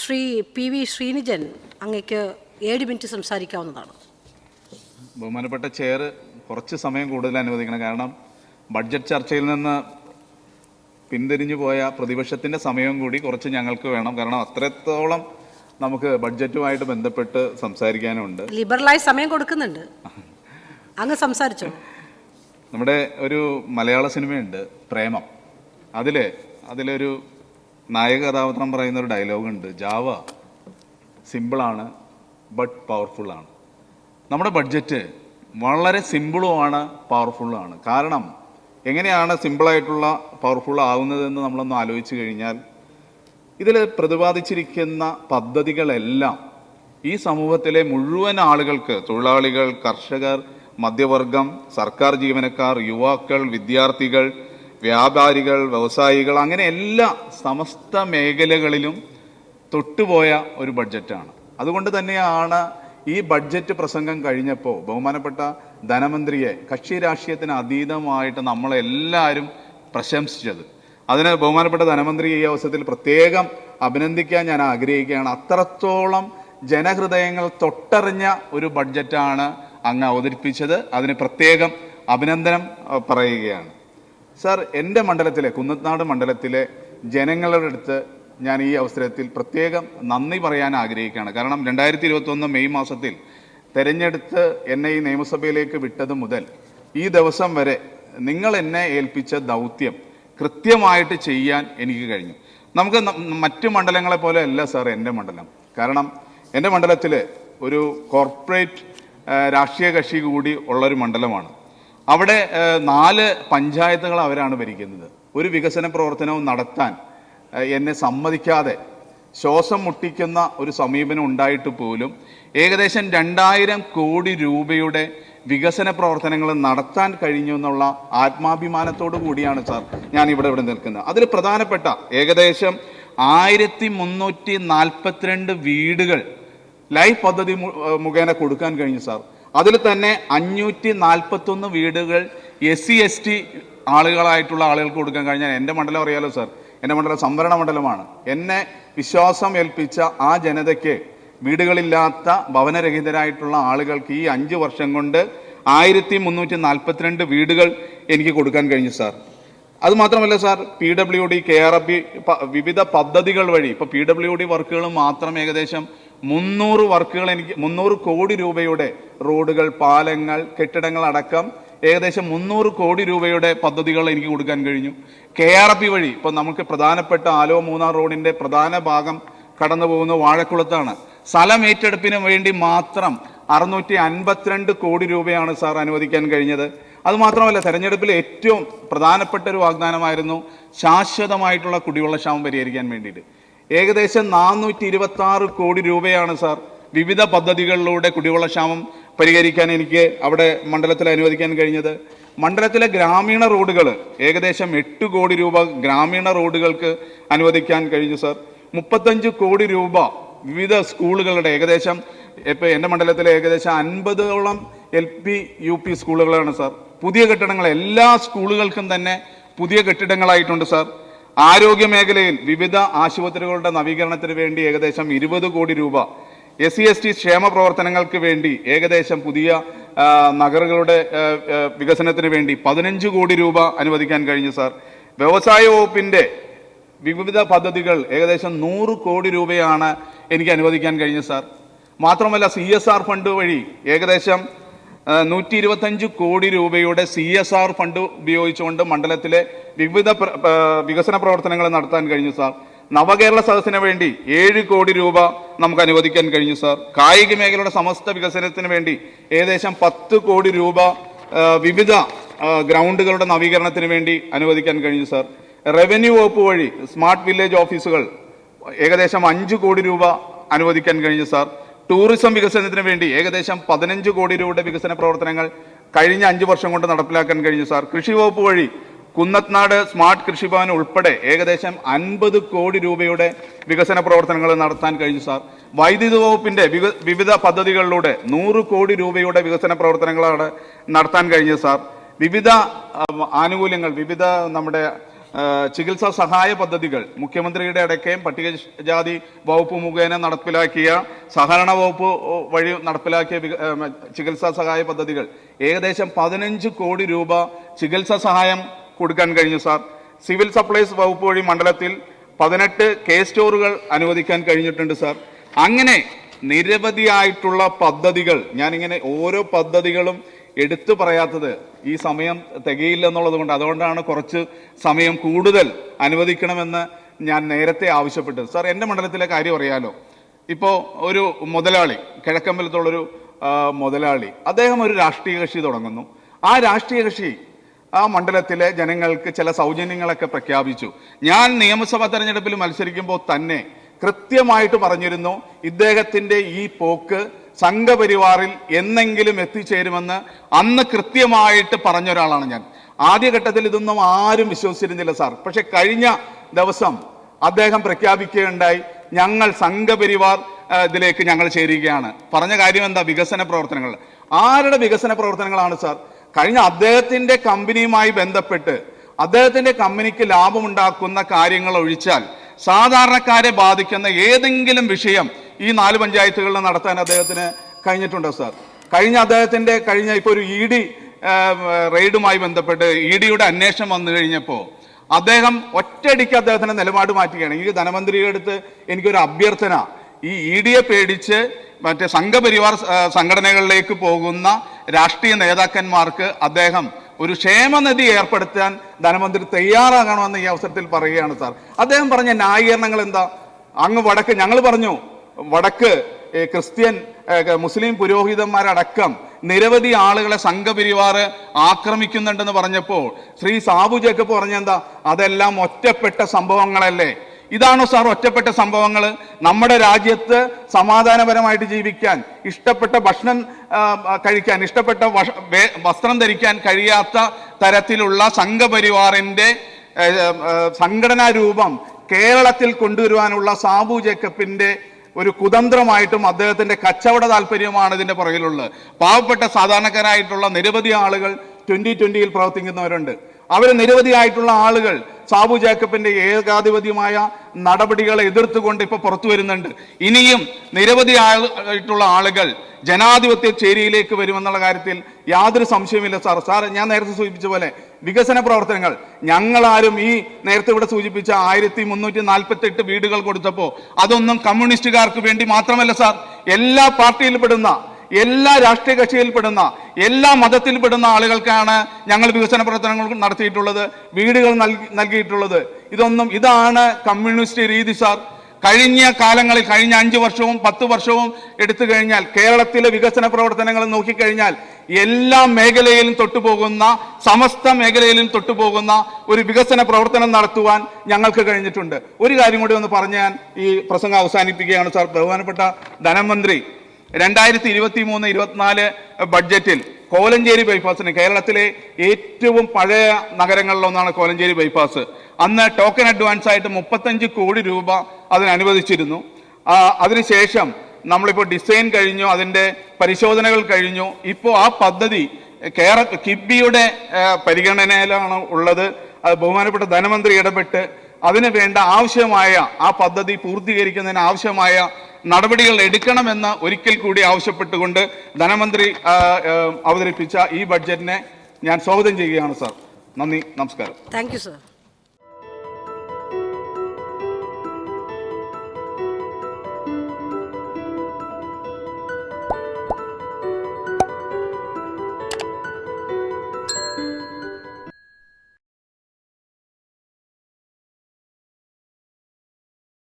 Shri PV Sreenijan അങ്ങേക്ക് 7 minute സംസാരിക്കാവുന്നതാണ്. ബഹുമാനപ്പെട്ട chair കുറച്ച് സമയം കൂടുതൽ അനുവദിക്കണം. കാരണം ബഡ്ജറ്റ് ചർച്ചയിൽ നിന്ന് പിന്തിരിഞ്ഞു പോയ പ്രതിപക്ഷത്തിൻ്റെ സമയം കൂടി കുറച്ച് ഞങ്ങൾക്ക് വേണം. കാരണം അത്രത്തോളം നമുക്ക് ബഡ്ജറ്റുമായിട്ട് ബന്ധപ്പെട്ട് സംസാരിക്കാനുണ്ട്. ലിബറലായി സമയം കൊടുക്കുന്നുണ്ട്, അങ്ങ് സംസാരിച്ചോ. നമ്മുടെ ഒരു മലയാള സിനിമയുണ്ട് പ്രേമം. അതിലൊരു നായക കഥാപാത്രം പറയുന്ന ഒരു ഡയലോഗുണ്ട്, ജാവ സിമ്പിളാണ് ബട്ട് പവർഫുള്ളാണ്. നമ്മുടെ ബഡ്ജറ്റ് വളരെ സിമ്പിളുമാണ് പവർഫുള്ളുമാണ്. കാരണം എങ്ങനെയാണ് സിമ്പിളായിട്ടുള്ള പവർഫുൾ ആവുന്നതെന്ന് നമ്മളൊന്ന് ആലോചിച്ച് കഴിഞ്ഞാൽ, ഇതിൽ പ്രതിപാദിച്ചിരിക്കുന്ന പദ്ധതികളെല്ലാം ഈ സമൂഹത്തിലെ മുഴുവൻ ആളുകൾക്ക്, തൊഴിലാളികൾ, കർഷകർ, മധ്യവർഗം, സർക്കാർ ജീവനക്കാർ, യുവാക്കൾ, വിദ്യാർത്ഥികൾ, വ്യാപാരികൾ, വ്യവസായികൾ, അങ്ങനെ എല്ലാ സമസ്ത മേഖലകളിലും തൊട്ടുപോയ ഒരു ബഡ്ജറ്റാണ്. അതുകൊണ്ട് തന്നെയാണ് ഈ ബഡ്ജറ്റ് പ്രസംഗം കഴിഞ്ഞപ്പോൾ ബഹുമാനപ്പെട്ട ധനമന്ത്രിയെ കക്ഷി രാഷ്ട്രീയത്തിന് അതീതമായിട്ട് നമ്മളെല്ലാവരും പ്രശംസിച്ചത്. അതിന് ബഹുമാനപ്പെട്ട ധനമന്ത്രി ഈ അവസരത്തിൽ പ്രത്യേകം അഭിനന്ദിക്കാൻ ഞാൻ ആഗ്രഹിക്കുകയാണ്. അത്രത്തോളം ജനഹൃദയങ്ങൾ തൊട്ടറിഞ്ഞ ഒരു ബഡ്ജറ്റാണ് അങ്ങ് അവതരിപ്പിച്ചത്. അതിന് പ്രത്യേകം അഭിനന്ദനം പറയുകയാണ്. സർ, എൻ്റെ മണ്ഡലത്തിലെ, കുന്നത്നാട് മണ്ഡലത്തിലെ ജനങ്ങളുടെ അടുത്ത് ഞാൻ ഈ അവസരത്തിൽ പ്രത്യേകം നന്ദി പറയാൻ ആഗ്രഹിക്കുകയാണ്. കാരണം 2021 മെയ് മാസത്തിൽ തെരഞ്ഞെടുത്ത് എന്നെ ഈ നിയമസഭയിലേക്ക് വിട്ടത് മുതൽ ഈ ദിവസം വരെ നിങ്ങൾ എന്നെ ഏൽപ്പിച്ച ദൗത്യം കൃത്യമായിട്ട് ചെയ്യാൻ എനിക്ക് കഴിഞ്ഞു. നമുക്ക് മറ്റു മണ്ഡലങ്ങളെ പോലെ അല്ല സാർ എൻ്റെ മണ്ഡലം. കാരണം എൻ്റെ മണ്ഡലത്തിൽ ഒരു കോർപ്പറേറ്റ് രാഷ്ട്രീയ കക്ഷി കൂടി ഉള്ളൊരു മണ്ഡലമാണ്. അവിടെ 4 പഞ്ചായത്തുകൾ അവരാണ് ഭരിക്കുന്നത്. ഒരു വികസന പ്രവർത്തനവും നടത്താൻ എന്നെ സമ്മതിക്കാതെ ശ്വാസം മുട്ടിക്കുന്ന ഒരു സമീപനം ഉണ്ടായിട്ട് പോലും ഏകദേശം 2000 കോടി രൂപയുടെ വികസന പ്രവർത്തനങ്ങൾ നടത്താൻ കഴിഞ്ഞു എന്നുള്ള ആത്മാഭിമാനത്തോടു കൂടിയാണ് സാർ ഞാൻ ഇവിടെ നിൽക്കുന്നത്. അതിൽ പ്രധാനപ്പെട്ട ഏകദേശം 1342 വീടുകൾ ലൈഫ് പദ്ധതി മുഖേന കൊടുക്കാൻ കഴിഞ്ഞു സാർ. അതിൽ തന്നെ 541 വീടുകൾ SC/ST ആളുകളായിട്ടുള്ള ആളുകൾക്ക് കൊടുക്കാൻ കഴിഞ്ഞാൽ, എൻ്റെ മണ്ഡലം അറിയാലോ സാർ, എൻ്റെ മണ്ഡലം സംവരണ മണ്ഡലമാണ്. എന്നെ വിശ്വാസം ഏൽപ്പിച്ച ആ ജനതയ്ക്ക്, വീടുകളില്ലാത്ത ഭവനരഹിതരായിട്ടുള്ള ആളുകൾക്ക് ഈ 5 വർഷം കൊണ്ട് 1342 വീടുകൾ എനിക്ക് കൊടുക്കാൻ കഴിഞ്ഞു സാർ. അതുമാത്രമല്ല സാർ, PWD, KRB വിവിധ പദ്ധതികൾ വഴി ഇപ്പോൾ PWD വർക്കുകൾ മാത്രം ഏകദേശം 300 വർക്കുകൾ 300 കോടി രൂപയുടെ റോഡുകൾ, പാലങ്ങൾ, കെട്ടിടങ്ങൾ അടക്കം ഏകദേശം 300 കോടി രൂപയുടെ പദ്ധതികൾ എനിക്ക് കൊടുക്കാൻ കഴിഞ്ഞു. KRB വഴി ഇപ്പോൾ നമുക്ക് പ്രധാനപ്പെട്ട ആലോ മൂന്നാർ റോഡിന്റെ പ്രധാന ഭാഗം കടന്നു പോകുന്ന വാഴക്കുളത്താണ്. സ്ഥലം ഏറ്റെടുപ്പിന് വേണ്ടി മാത്രം 652 കോടി രൂപയാണ് സാർ അനുവദിക്കാൻ കഴിഞ്ഞത്. അതുമാത്രമല്ല, തെരഞ്ഞെടുപ്പിൽ ഏറ്റവും പ്രധാനപ്പെട്ട ഒരു വാഗ്ദാനമായിരുന്നു ശാശ്വതമായിട്ടുള്ള കുടിവെള്ള ക്ഷാമം പരിഹരിക്കാൻ വേണ്ടിയിട്ട്. ഏകദേശം 426 കോടി രൂപയാണ് സാർ വിവിധ പദ്ധതികളിലൂടെ കുടിവെള്ള ക്ഷാമം പരിഹരിക്കാൻ എനിക്ക് അവിടെ മണ്ഡലത്തിൽ അനുവദിക്കാൻ കഴിഞ്ഞത്. മണ്ഡലത്തിലെ ഗ്രാമീണ റോഡുകൾ ഏകദേശം 8 കോടി രൂപ ഗ്രാമീണ റോഡുകൾക്ക് അനുവദിക്കാൻ കഴിഞ്ഞു സാർ. 35 കോടി രൂപ വിവിധ സ്കൂളുകളുടെ, ഏകദേശം ഇപ്പോൾ എൻ്റെ മണ്ഡലത്തിലെ ഏകദേശം 50ഓളം LP UP സ്കൂളുകളാണ് സാർ. പുതിയ കെട്ടിടങ്ങൾ എല്ലാ സ്കൂളുകൾക്കും തന്നെ പുതിയ കെട്ടിടങ്ങളായിട്ടുണ്ട് സാർ. ആരോഗ്യ മേഖലയിൽ വിവിധ ആശുപത്രികളുടെ നവീകരണത്തിന് വേണ്ടി ഏകദേശം 20 കോടി രൂപ, SC/ST ക്ഷേമ പ്രവർത്തനങ്ങൾക്ക് വേണ്ടി ഏകദേശം പുതിയ നഗരങ്ങളുടെ വികസനത്തിന് വേണ്ടി 15 കോടി രൂപ അനുവദിക്കാൻ കഴിഞ്ഞു സാർ. വ്യവസായ വകുപ്പിന്റെ വിവിധ പദ്ധതികൾ ഏകദേശം 100 കോടി രൂപയാണ് എനിക്ക് അനുവദിക്കാൻ കഴിഞ്ഞു സാർ. മാത്രമല്ല, CSR ഫണ്ട് വഴി ഏകദേശം 125 കോടി രൂപയുടെ CSR ഫണ്ട് ഉപയോഗിച്ചുകൊണ്ട് മണ്ഡലത്തിലെ വിവിധ വികസന പ്രവർത്തനങ്ങൾ നടത്താൻ കഴിഞ്ഞു സാർ. നവകേരള സദസ്സിന് വേണ്ടി 7 കോടി രൂപ നമുക്ക് അനുവദിക്കാൻ കഴിഞ്ഞു സാർ. കായിക മേഖലയുടെ സമസ്ത വികസനത്തിന് വേണ്ടി ഏകദേശം 10 കോടി രൂപ വിവിധ ഗ്രൗണ്ടുകളുടെ നവീകരണത്തിന് വേണ്ടി അനുവദിക്കാൻ കഴിഞ്ഞു സാർ. റവന്യൂ വകുപ്പ് വഴി സ്മാർട്ട് വില്ലേജ് ഓഫീസുകൾ ഏകദേശം 5 കോടി രൂപ അനുവദിക്കാൻ കഴിഞ്ഞു സാർ. ടൂറിസം വികസനത്തിന് വേണ്ടി ഏകദേശം 15 കോടി രൂപയുടെ വികസന പ്രവർത്തനങ്ങൾ കഴിഞ്ഞ 5 വർഷം കൊണ്ട് നടപ്പിലാക്കാൻ കഴിഞ്ഞു സാർ. കൃഷി വകുപ്പ് വഴി കുന്നത്നാട് സ്മാർട്ട് കൃഷിഭവൻ ഉൾപ്പെടെ ഏകദേശം 50 കോടി രൂപയുടെ വികസന പ്രവർത്തനങ്ങൾ നടത്താൻ കഴിഞ്ഞു സാർ. വൈദ്യുതി വകുപ്പിന്റെ വിവിധ പദ്ധതികളിലൂടെ 100 കോടി രൂപയുടെ വികസന പ്രവർത്തനങ്ങളാണ് നടത്താൻ കഴിഞ്ഞത് സാർ. വിവിധ ആനുകൂല്യങ്ങൾ, വിവിധ നമ്മുടെ ചികിത്സാ സഹായ പദ്ധതികൾ മുഖ്യമന്ത്രിയുടെ ഇടയ്ക്കും പട്ടികജാതി വകുപ്പ് മുഖേന നടപ്പിലാക്കിയ സഹകരണ വകുപ്പ് വഴി നടപ്പിലാക്കിയ ചികിത്സാ സഹായ പദ്ധതികൾ ഏകദേശം 15 കോടി രൂപ ചികിത്സാ സഹായം കൊടുക്കാൻ കഴിഞ്ഞു സാർ. സിവിൽ സപ്ലൈസ് വകുപ്പ് വഴി മണ്ഡലത്തിൽ 18 കെ സ്റ്റോറുകൾ അനുവദിക്കാൻ കഴിഞ്ഞിട്ടുണ്ട് സാർ. അങ്ങനെ നിരവധിയായിട്ടുള്ള പദ്ധതികൾ, ഞാനിങ്ങനെ ഓരോ പദ്ധതികളും എടുത്തു പറയാത്തത് ഈ സമയം തികയില്ല എന്നുള്ളത് കൊണ്ട്, അതുകൊണ്ടാണ് കുറച്ച് സമയം കൂടുതൽ അനുവദിക്കണമെന്ന് ഞാൻ നേരത്തെ ആവശ്യപ്പെട്ടത്. സാർ, എൻ്റെ മണ്ഡലത്തിലെ കാര്യം അറിയാലോ. ഇപ്പോൾ ഒരു മുതലാളി, കിഴക്കമ്പലത്തുള്ളൊരു മുതലാളി, അദ്ദേഹം ഒരു രാഷ്ട്രീയ കക്ഷി തുടങ്ങുന്നു. ആ രാഷ്ട്രീയ കക്ഷി ആ മണ്ഡലത്തിലെ ജനങ്ങൾക്ക് ചില സൗജന്യങ്ങളൊക്കെ പ്രഖ്യാപിച്ചു. ഞാൻ നിയമസഭാ തെരഞ്ഞെടുപ്പിൽ മത്സരിക്കുമ്പോൾ തന്നെ കൃത്യമായിട്ട് പറഞ്ഞിരുന്നു, ഇദ്ദേഹത്തിന്റെ ഈ പോക്ക് സംഘപരിവാറിൽ എന്നെങ്കിലും എത്തിച്ചേരുമെന്ന് അന്ന് കൃത്യമായിട്ട് പറഞ്ഞ ഒരാളാണ് ഞാൻ. ആദ്യഘട്ടത്തിൽ ഇതൊന്നും ആരും വിശ്വസിച്ചിരുന്നില്ല സാർ. പക്ഷെ കഴിഞ്ഞ ദിവസം അദ്ദേഹം പ്രഖ്യാപിക്കുകയുണ്ടായി, ഞങ്ങൾ സംഘപരിവാർ ഇതിലേക്ക് ഞങ്ങൾ ചേരുകയാണ്. പറഞ്ഞ കാര്യം എന്താ? വികസന പ്രവർത്തനങ്ങൾ. ആരുടെ വികസന പ്രവർത്തനങ്ങളാണ് സാർ? കഴിഞ്ഞ അദ്ദേഹത്തിന്റെ കമ്പനിയുമായി ബന്ധപ്പെട്ട് അദ്ദേഹത്തിന്റെ കമ്പനിക്ക് ലാഭമുണ്ടാക്കുന്ന കാര്യങ്ങൾ ഒഴിച്ചാൽ സാധാരണക്കാരെ ബാധിക്കുന്ന ഏതെങ്കിലും വിഷയം ഈ 4 പഞ്ചായത്തുകളിൽ നടത്താൻ അദ്ദേഹത്തിന് കഴിഞ്ഞിട്ടുണ്ടോ സാർ? കഴിഞ്ഞ ഇപ്പോൾ ഒരു ED റെയ്ഡുമായി ബന്ധപ്പെട്ട് EDയുടെ അന്വേഷണം വന്നു കഴിഞ്ഞപ്പോൾ അദ്ദേഹം ഒറ്റയടിക്ക് അദ്ദേഹത്തിന്റെ നിലപാട് മാറ്റുകയാണ്. ഈ ധനമന്ത്രിയുടെ അടുത്ത് എനിക്കൊരു അഭ്യർത്ഥന, ഈ EDയെ പേടിച്ച് മറ്റേ സംഘപരിവാർ സംഘടനകളിലേക്ക് പോകുന്ന രാഷ്ട്രീയ നേതാക്കന്മാർക്ക് അദ്ദേഹം ഒരു ക്ഷേമനിധി ഏർപ്പെടുത്താൻ ധനമന്ത്രി തയ്യാറാകണമെന്ന് ഈ അവസരത്തിൽ പറയുകയാണ് സാർ. അദ്ദേഹം പറഞ്ഞ ന്യായീകരണങ്ങൾ എന്താ? അങ്ങ് വടക്ക്, ഞങ്ങൾ പറഞ്ഞു വടക്ക് ക്രിസ്ത്യൻ മുസ്ലിം പുരോഹിതന്മാരടക്കം നിരവധി ആളുകളെ സംഘപരിവാർ ആക്രമിക്കുന്നുണ്ടെന്ന് പറഞ്ഞപ്പോൾ ശ്രീ സാബു ജേക്കബ് പറഞ്ഞെന്താ? അതെല്ലാം ഒറ്റപ്പെട്ട സംഭവങ്ങളല്ലേ. ഇതാണോ സാർ ഒറ്റപ്പെട്ട സംഭവങ്ങൾ? നമ്മുടെ രാജ്യത്ത് സമാധാനപരമായിട്ട് ജീവിക്കാൻ, ഇഷ്ടപ്പെട്ട ഭക്ഷണം കഴിക്കാൻ, ഇഷ്ടപ്പെട്ട വസ്ത്രം ധരിക്കാൻ കഴിയാത്ത തരത്തിലുള്ള സംഘപരിവാറിന്റെ സംഘടനാ രൂപം കേരളത്തിൽ കൊണ്ടുവരുവാനുള്ള സാബു ജേക്കബിന്റെ ഒരു കുതന്ത്രമായിട്ടും അദ്ദേഹത്തിന്റെ കച്ചവട താല്പര്യമാണ് ഇതിന്റെ പുറകിലുള്ളത്. പാവപ്പെട്ട സാധാരണക്കാരായിട്ടുള്ള നിരവധി ആളുകൾ 2020-ൽ പ്രവർത്തിക്കുന്നവരുണ്ട്. അവർ നിരവധിയായിട്ടുള്ള ആളുകൾ സാബു ജേക്കബിന്റെ ഏകാധിപത്യമായ നടപടികളെ എതിർത്തുകൊണ്ട് ഇപ്പൊ പുറത്തു വരുന്നുണ്ട്. ഇനിയും നിരവധി ആയിട്ടുള്ള ആളുകൾ ജനാധിപത്യ ചേരിയിലേക്ക് വരുമെന്നുള്ള കാര്യത്തിൽ യാതൊരു സംശയമില്ല സാർ. ഞാൻ നേരത്തെ സൂചിപ്പിച്ച പോലെ വികസന പ്രവർത്തനങ്ങൾ ഞങ്ങളാരും ഈ നേരത്തെ ഇവിടെ സൂചിപ്പിച്ച 1348 വീടുകൾ കൊടുത്തപ്പോൾ അതൊന്നും കമ്മ്യൂണിസ്റ്റുകാർക്ക് വേണ്ടി മാത്രമല്ല സാർ. എല്ലാ പാർട്ടിയിൽപ്പെടുന്ന, എല്ലാ രാഷ്ട്രീയ കക്ഷിയിൽപ്പെടുന്ന, എല്ലാ മതത്തിൽപ്പെടുന്ന ആളുകൾക്കാണ് ഞങ്ങൾ വികസന പ്രവർത്തനങ്ങൾ നടത്തിയിട്ടുള്ളത്, വീടുകൾ നൽകിയിട്ടുള്ളത്. ഇതാണ് കമ്മ്യൂണിസ്റ്റ് രീതി സാർ. കഴിഞ്ഞ കാലങ്ങളിൽ, കഴിഞ്ഞ 5 വർഷവും 10 വർഷവും എടുത്തു കഴിഞ്ഞാൽ കേരളത്തിലെ വികസന പ്രവർത്തനങ്ങൾ നോക്കിക്കഴിഞ്ഞാൽ എല്ലാ മേഖലയിലും തൊട്ടുപോകുന്ന, സമസ്ത മേഖലയിലും തൊട്ടുപോകുന്ന ഒരു വികസന പ്രവർത്തനം നടത്തുവാൻ ഞങ്ങൾക്ക് കഴിഞ്ഞിട്ടുണ്ട്. ഒരു കാര്യം കൂടി ഒന്ന് പറഞ്ഞ് ഞാൻ ഈ പ്രസംഗം അവസാനിപ്പിക്കുകയാണ് സാർ. ബഹുമാനപ്പെട്ട ധനമന്ത്രി 2023-24 ബഡ്ജറ്റിൽ കോലഞ്ചേരി ബൈപ്പാസിന്, കേരളത്തിലെ ഏറ്റവും പഴയ നഗരങ്ങളിലൊന്നാണ് കോലഞ്ചേരി ബൈപ്പാസ്, അന്ന് ടോക്കൺ അഡ്വാൻസ് ആയിട്ട് 35 കോടി രൂപ അതിന് അനുവദിച്ചിരുന്നു. അതിനുശേഷം നമ്മളിപ്പോൾ ഡിസൈൻ കഴിഞ്ഞു, അതിൻ്റെ പരിശോധനകൾ കഴിഞ്ഞു. ഇപ്പോൾ ആ പദ്ധതി കിബിയുടെ പരിഗണനയിലാണ് ഉള്ളത്. അത് ബഹുമാനപ്പെട്ട ധനമന്ത്രി ഇടപെട്ട് അതിന് വേണ്ട ആവശ്യമായ ആ പദ്ധതി പൂർത്തീകരിക്കുന്നതിന് ആവശ്യമായ നടപടികൾ എടുക്കണമെന്ന് ഒരിക്കൽ കൂടി ആവശ്യപ്പെട്ടുകൊണ്ട് ധനമന്ത്രി അവതരിപ്പിച്ച ഈ ബഡ്ജറ്റിനെ ഞാൻ സ്വാഗതം ചെയ്യുകയാണ് സാർ. നന്ദി, നമസ്കാരം. Thank you sir.